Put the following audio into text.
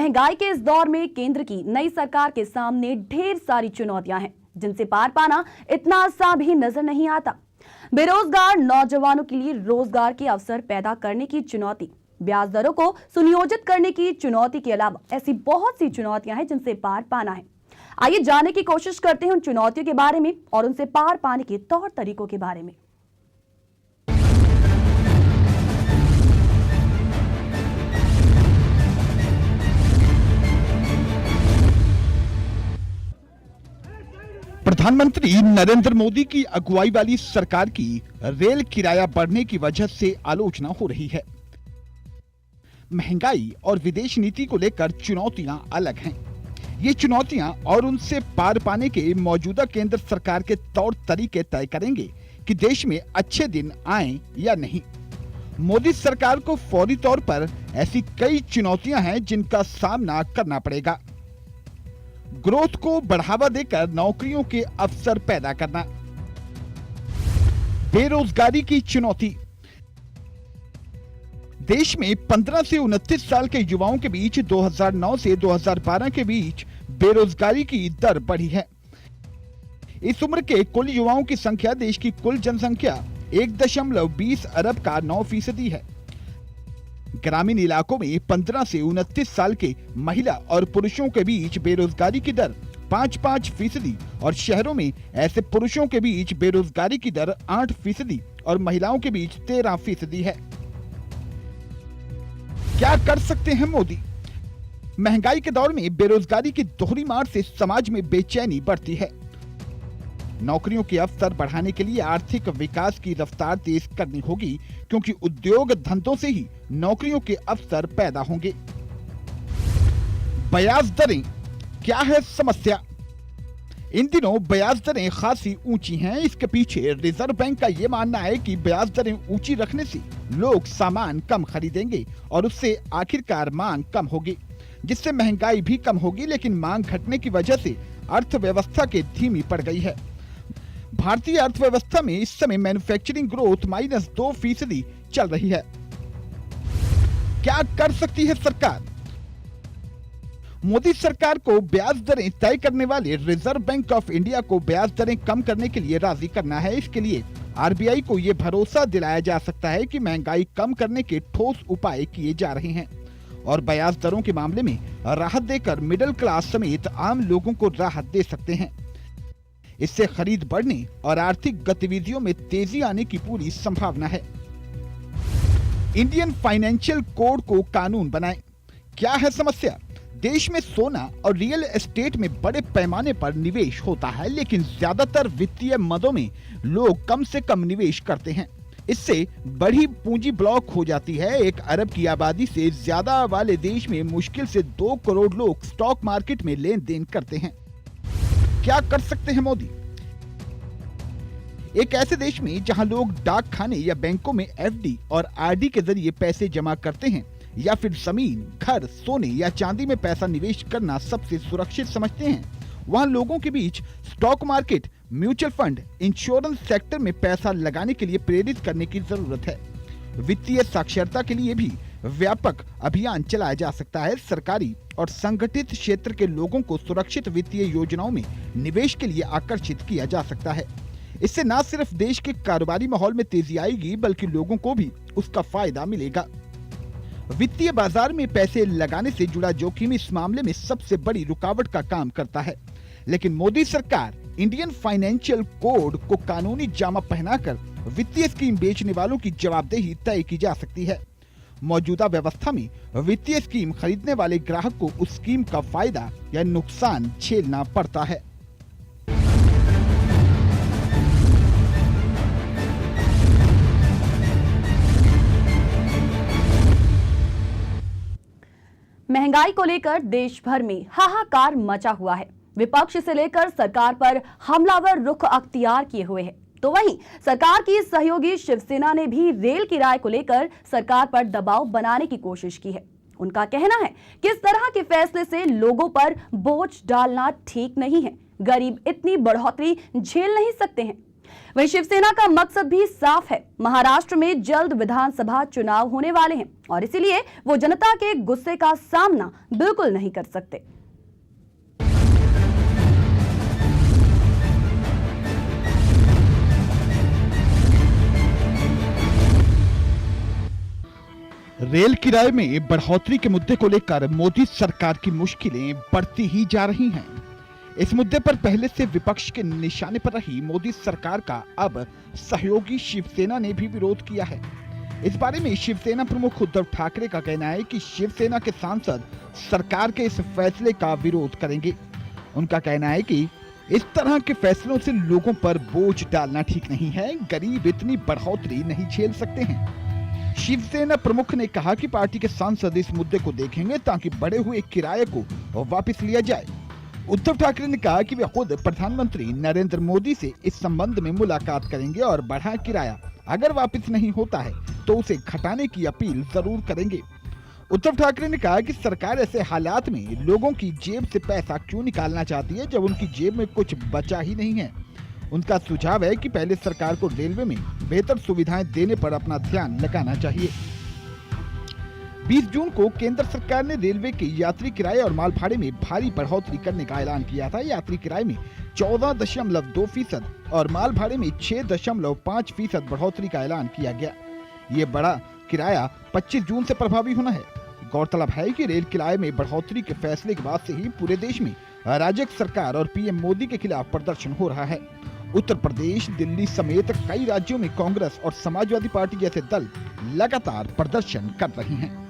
महंगाई के इस दौर में केंद्र की नई सरकार के सामने ढेर सारी चुनौतियां हैं, जिनसे पार पाना इतना आसान भी नजर नहीं आता। बेरोजगार नौजवानों के लिए रोजगार के अवसर पैदा करने की चुनौती, ब्याज दरों को सुनियोजित करने की चुनौती के अलावा ऐसी बहुत सी चुनौतियां हैं जिनसे पार पाना है। आइए जानने की कोशिश करते हैं उन चुनौतियों के बारे में और उनसे पार पाने के तौर तरीकों के बारे में। प्रधानमंत्री नरेंद्र मोदी की अगुवाई वाली सरकार की रेल किराया बढ़ने की वजह से आलोचना हो रही है। महंगाई और विदेश नीति को लेकर चुनौतियां अलग हैं। ये चुनौतियां और उनसे पार पाने के मौजूदा केंद्र सरकार के तौर तरीके तय करेंगे कि देश में अच्छे दिन आए या नहीं। मोदी सरकार को फौरी तौर पर ऐसी कई चुनौतियां हैं जिनका सामना करना पड़ेगा। ग्रोथ को बढ़ावा देकर नौकरियों के अवसर पैदा करना, बेरोजगारी की चुनौती। देश में 15 से 29 साल के युवाओं के बीच 2009 से 2012 के बीच बेरोजगारी की दर बढ़ी है। इस उम्र के कुल युवाओं की संख्या देश की कुल जनसंख्या 1.20 अरब का 9% है। ग्रामीण इलाकों में 15 से 29 साल के महिला और पुरुषों के बीच बेरोजगारी की दर 5.5% और शहरों में ऐसे पुरुषों के बीच बेरोजगारी की दर 8% और महिलाओं के बीच 13% है। क्या कर सकते हैं मोदी? महंगाई के दौर में बेरोजगारी की दोहरी मार से समाज में बेचैनी बढ़ती है। नौकरियों के अवसर बढ़ाने के लिए आर्थिक विकास की रफ्तार तेज करनी होगी, क्योंकि उद्योग धंधों से ही नौकरियों के अवसर पैदा होंगे। ब्याज दरें, क्या है समस्या? इन दिनों ब्याज दरें खासी ऊंची हैं। इसके पीछे रिजर्व बैंक का ये मानना है कि ब्याज दरें ऊंची रखने से लोग सामान कम खरीदेंगे और उससे आखिरकार मांग कम होगी, जिससे महंगाई भी कम होगी। लेकिन मांग घटने की वजह से अर्थव्यवस्था के धीमी पड़ गई है। भारतीय अर्थव्यवस्था में इस समय मैन्युफैक्चरिंग ग्रोथ -2% चल रही है। क्या कर सकती है सरकार? मोदी सरकार को ब्याज दरें तय करने वाले रिजर्व बैंक ऑफ इंडिया को ब्याज दरें कम करने के लिए राजी करना है। इसके लिए आरबीआई को यह भरोसा दिलाया जा सकता है कि महंगाई कम करने के ठोस उपाय किए जा रहे हैं और ब्याज दरों के मामले में राहत देकर मिडिल क्लास समेत आम लोगों को राहत दे सकते हैं। इससे खरीद बढ़ने और आर्थिक गतिविधियों में तेजी आने की पूरी संभावना है। इंडियन फाइनेंशियल कोड को कानून बनाएं। क्या है समस्या? देश में सोना और रियल एस्टेट में बड़े पैमाने पर निवेश होता है, लेकिन ज्यादातर वित्तीय मदों में लोग कम से कम निवेश करते हैं। इससे बड़ी पूंजी ब्लॉक हो जाती है। 1 अरब की आबादी से ज्यादा वाले देश में मुश्किल से 2 करोड़ लोग स्टॉक मार्केट में लेन देन करते हैं। क्या कर सकते हैं मोदी? एक ऐसे देश में जहां लोग डाक खाने या बैंकों में एफडी और आरडी के जरिए पैसे जमा करते हैं या फिर जमीन, घर, सोने या चांदी में पैसा निवेश करना सबसे सुरक्षित समझते हैं, वहां लोगों के बीच stock market, mutual fund, insurance sector में पैसा लगाने के लिए प्रेरित करने की जरूरत है। वित्तीय साक्षरता के लिए भी व्यापक अभियान चलाया जा सकता है। सरकारी और संगठित क्षेत्र के लोगों को सुरक्षित वित्तीय योजनाओं में निवेश के लिए आकर्षित किया जा सकता है। इससे न सिर्फ देश के कारोबारी माहौल में तेजी आएगी, बल्कि लोगों को भी उसका फायदा मिलेगा। वित्तीय बाजार में पैसे लगाने से जुड़ा जोखिम इस मामले में सबसे बड़ी रुकावट का काम करता है। लेकिन मोदी सरकार इंडियन फाइनेंशियल कोड को कानूनी जामा पहनाकर वित्तीय स्कीम बेचने वालों की जवाबदेही तय की जा सकती है। मौजूदा व्यवस्था में वित्तीय स्कीम खरीदने वाले ग्राहक को उस स्कीम का फायदा या नुकसान झेलना पड़ता है। महंगाई को लेकर देश भर में हाहाकार मचा हुआ है। विपक्ष से लेकर सरकार पर हमलावर रुख अख्तियार किए हुए है। तो वहीं सरकार की सहयोगी शिवसेना ने भी रेल किराए को लेकर सरकार पर दबाव बनाने की कोशिश की है। उनका कहना है कि इस तरह के फैसले से लोगों पर बोझ डालना ठीक नहीं है। गरीब इतनी बढ़ोतरी झेल नहीं सकते हैं। वहीं शिवसेना का मकसद भी साफ है। महाराष्ट्र में जल्द विधानसभा चुनाव होने वाले हैं और इसीलिए वो जनता के गुस्से का सामना बिल्कुल नहीं कर सकते। रेल किराए में बढ़ोतरी के मुद्दे को लेकर मोदी सरकार की मुश्किलें बढ़ती ही जा रही हैं। इस मुद्दे पर पहले से विपक्ष के निशाने पर रही मोदी सरकार का अब सहयोगी शिवसेना ने भी विरोध किया है। इस बारे में शिवसेना प्रमुख उद्धव ठाकरे का कहना है कि शिवसेना के सांसद सरकार के इस फैसले का विरोध करेंगे। उनका कहना है कि इस तरह के फैसलों से लोगों पर बोझ डालना ठीक नहीं है। गरीब इतनी बढ़ोतरी नहीं झेल सकते हैं। शिवसेना प्रमुख ने कहा कि पार्टी के सांसद इस मुद्दे को देखेंगे ताकि बढ़े हुए किराए को वापस लिया जाए। उद्धव ठाकरे ने कहा कि वे खुद प्रधानमंत्री नरेंद्र मोदी से इस संबंध में मुलाकात करेंगे और बढ़ा किराया अगर वापस नहीं होता है तो उसे घटाने की अपील जरूर करेंगे। उद्धव ठाकरे ने कहा कि सरकार ऐसे हालात में लोगों की जेब से पैसा क्यों निकालना चाहती है जब उनकी जेब में कुछ बचा ही नहीं है। उनका सुझाव है कि पहले सरकार को रेलवे में बेहतर सुविधाएं देने पर अपना ध्यान लगाना चाहिए। 20 जून को केंद्र सरकार ने रेलवे के यात्री किराए और माल भाड़े में भारी बढ़ोतरी करने का ऐलान किया था। यात्री किराए में 14.2% और माल भाड़े में 6.5% बढ़ोतरी का ऐलान किया गया। ये बड़ा किराया 25 जून से प्रभावी होना है। गौरतलब है कि रेल किराए में बढ़ोतरी के फैसले के बाद से ही पूरे देश में अराजक सरकार और पीएम मोदी के खिलाफ प्रदर्शन हो रहा है। उत्तर प्रदेश, दिल्ली समेत कई राज्यों में कांग्रेस और समाजवादी पार्टी जैसे दल लगातार प्रदर्शन कर रहे हैं।